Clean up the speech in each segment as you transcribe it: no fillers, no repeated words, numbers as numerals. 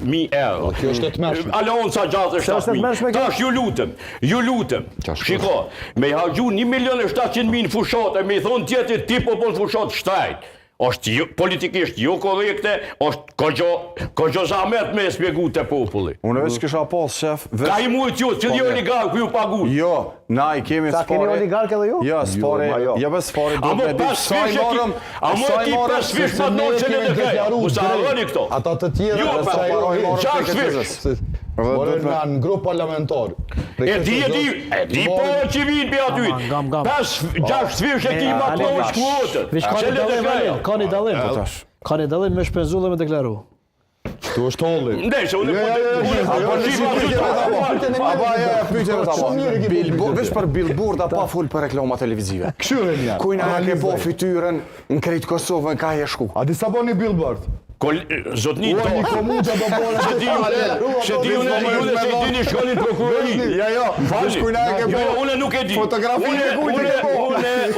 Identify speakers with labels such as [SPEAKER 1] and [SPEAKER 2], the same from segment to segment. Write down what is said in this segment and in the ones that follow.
[SPEAKER 1] 100.000 euro.
[SPEAKER 2] Kjo është të mërshme.
[SPEAKER 1] Alon sa gjatë 7.000. Tash ju lutem. Shiko, me i hargju 1.700.000 në fushat, e me i thonë tjetër ti po në fushat shtajt. Është politikisht jo korrekte, është kogjo zahmet me spjegu të populli.
[SPEAKER 3] Unë veç kisha pas, shef...
[SPEAKER 1] Ka i mujt ju, që di oligark ku ju pagu.
[SPEAKER 3] Jo, na i kemi spari...
[SPEAKER 4] Sa keni oligark edhe ju?
[SPEAKER 3] Jo, spari... Jo, be spari...
[SPEAKER 1] A më pas fish e ki... A më ti pas fish pa do që në dëkaj. U sa arroni këto.
[SPEAKER 2] Ata të tjera...
[SPEAKER 1] Jo, pa, qak fish.
[SPEAKER 2] Morën në grup parlamentar.
[SPEAKER 1] E di po që vinë për aty. 5-6 fish e ki ma plovë shkuotët.
[SPEAKER 4] Ka një dalim me shpenzu dhe me deklaru.
[SPEAKER 2] Tu është holli.
[SPEAKER 1] Ndej, se unë
[SPEAKER 3] Vesh për billboarda pa full për reklama televizive.
[SPEAKER 2] Këshyren janë.
[SPEAKER 3] Kujna ja ke po fytyrën në krejt Kosovën ka e shku.
[SPEAKER 2] A disa bo një billboard?
[SPEAKER 1] Zotni do...
[SPEAKER 2] Një komun që do bërë...
[SPEAKER 1] Se di unë se i dini shkollin prokurori.
[SPEAKER 3] Jo, vesh kujna ja ke po...
[SPEAKER 1] Unë nuk e di.
[SPEAKER 3] Fotografi e kujtë ke po.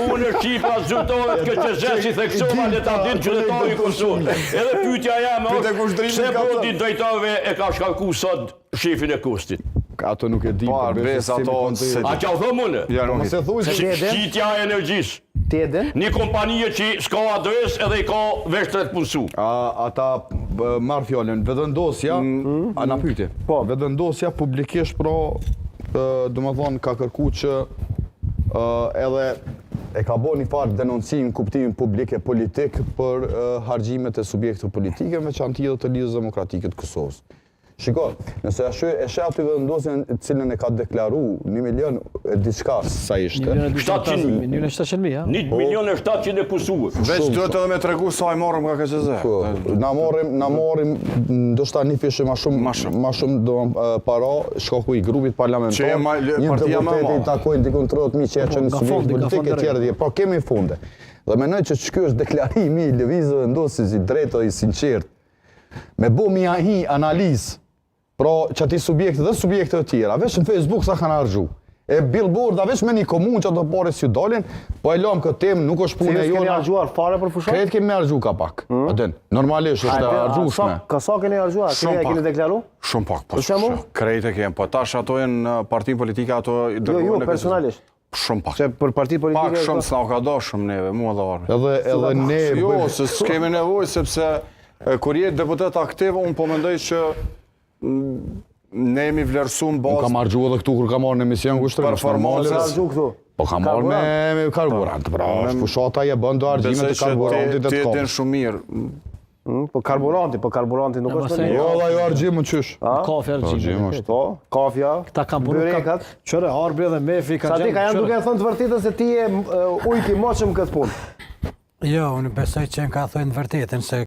[SPEAKER 1] Unë Shqipa zyrtohet këtë zesi theksova le ta din qytetari i Kosovës. Edhe pyetja jam është pse bodi drejtorëve e ka shkarku sot shefin e kustit.
[SPEAKER 2] Ato nuk e di.
[SPEAKER 3] Po, arbes ato...
[SPEAKER 1] A që u thëmë unë?
[SPEAKER 3] Ja, nuk e di.
[SPEAKER 1] Shqitja e energjisë.
[SPEAKER 4] Ti e din?
[SPEAKER 1] Një kompanije që s'ka adres edhe i ka vesh të punësu.
[SPEAKER 2] Ata marrë fjallën, vedëndosja, a na pyetje, po, vedëndosja publikisht pra, do më thonë, ka kërku që edhe e ka bo një farë denoncim kuptimin publik e politik për hargjimet e subjektëve politike me çantijë dhe të Lidhjes Demokratike të Kosovës. Shiko, nëse e shë aty vendosjen cilën e ka deklaru 1 milion e diçka sa ishte.
[SPEAKER 4] 1.700.000, ja?
[SPEAKER 1] 1.700.000 e pusuar.
[SPEAKER 3] Veç duhet edhe me tregu sa i morëm nga KQZ.
[SPEAKER 2] Na morrim ndoshta një fishë ma shumë do para shkoku i grupit parlamentar. Një deputet i takojnë dikun 30.000 që janë në subjekt politik e tjerë. Po kemi funde. Dhe mendoj që ky është deklarimi i lëvizjes vendosis i drejtë i sinqert. Me bo mi ahi analizë pra që ati subjekte dhe subjekte të tjera, veç në Facebook sa kanë argju. E billboarda veç me një komunë që ato pare si dolin, po e lom këtë temë, nuk është punë e jona.
[SPEAKER 4] Si keni argjuar fare për fushat?
[SPEAKER 2] Kretë kemi argju ka pak. Normalisht është argjushme.
[SPEAKER 4] Ka sa keni argjuar? Keni deklaru?
[SPEAKER 3] Shumë pak, po krejtë e kemë, po tash ato e në partinë politike ato i dërgojnë.
[SPEAKER 4] Jo, personalisht.
[SPEAKER 3] Shumë pak.
[SPEAKER 4] Se për partitë politike...
[SPEAKER 3] Pak shumë s'na ka do shumë neve, mua dhe varë.
[SPEAKER 2] Edhe ne...
[SPEAKER 3] Jo, se s'kemi nevoj, sepse kur jetë deputet aktiv, unë po mendoj që ne jemi vlerësu në bazë...
[SPEAKER 2] Unë kam argju edhe këtu kur kam marrë në emision kushtërë.
[SPEAKER 3] Performancës.
[SPEAKER 2] Po kam marrë me karburant. Pra, fushata je bën do argjimet e karburantit e të
[SPEAKER 3] ti e
[SPEAKER 2] kom.
[SPEAKER 3] din shumë mirë.
[SPEAKER 4] Po karburanti nuk është të
[SPEAKER 2] Jo, dhe jo argjim në qysh.
[SPEAKER 4] Kafe argjim.
[SPEAKER 2] Po,
[SPEAKER 4] kafja,
[SPEAKER 2] këta
[SPEAKER 4] kam punu bërekat.
[SPEAKER 2] Qëre, arbi edhe mefi ka
[SPEAKER 4] gjemë. Sa ti ka janë duke thënë të vërtetën se ti e ujti moqëm këtë punë.
[SPEAKER 5] Jo, unë besoj që në ka thënë të vërtetën se